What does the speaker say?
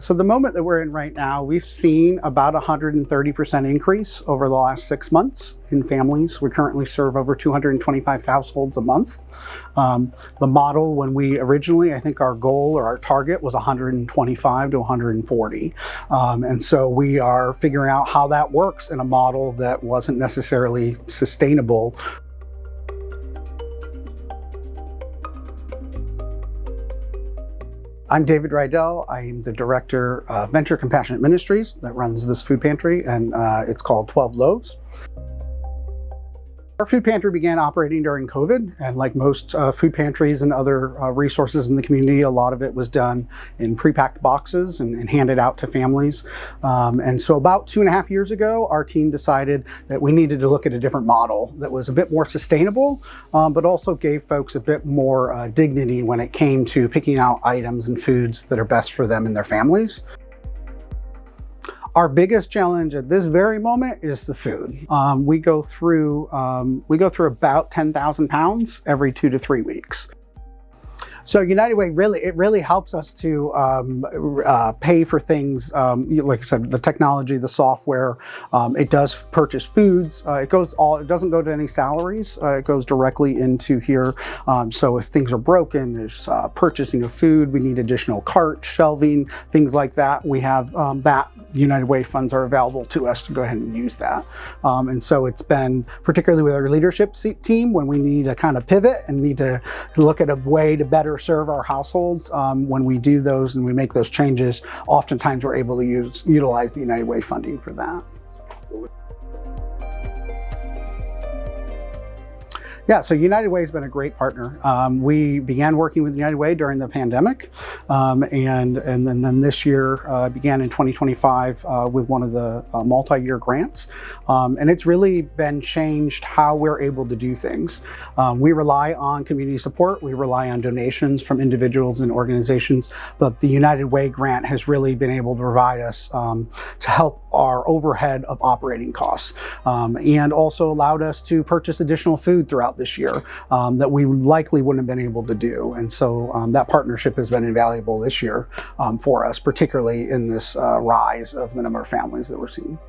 So the moment that we're in right now, we've seen about 130% increase over the last 6 months in families. We currently serve over 225 households a month. The model, when we originally, I think our goal or our target was 125 to 140. And so we are figuring out how that works in a model that wasn't necessarily sustainable. I'm David Riddell. I am the director of Venture Compassionate Ministries that runs this food pantry, and it's called 12 Loaves. Our food pantry began operating during COVID, and like most food pantries and other resources in the community, a lot of it was done in pre-packed boxes and handed out to families. And so about 2.5 years ago, our team decided that we needed to look at a different model that was a bit more sustainable, but also gave folks a bit more dignity when it came to picking out items and foods that are best for them and their families. Our biggest challenge at this very moment is the food. We go through about 10,000 pounds every 2 to 3 weeks. So United Way really helps us to pay for things. Like I said, the technology, the software. It does purchase foods. It doesn't go to any salaries. It goes directly into here. So if things are broken, there's purchasing of food. We need additional cart shelving, things like that. We have that. United Way funds are available to us to go ahead and use that. And so it's been, particularly with our leadership team, when we need to kind of pivot and need to look at a way to better serve our households. When we do those and we make those changes, oftentimes we're able to utilize the United Way funding for that. Yeah, so United Way has been a great partner. We began working with United Way during the pandemic, and then this year began in 2025 with one of the multi-year grants. And it's really been changed how we're able to do things. We rely on community support, we rely on donations from individuals and organizations, but the United Way grant has really been able to provide us to help our overhead of operating costs, and also allowed us to purchase additional food throughout this year that we likely wouldn't have been able to do. And so that partnership has been invaluable this year for us, particularly in this rise of the number of families that we're seeing.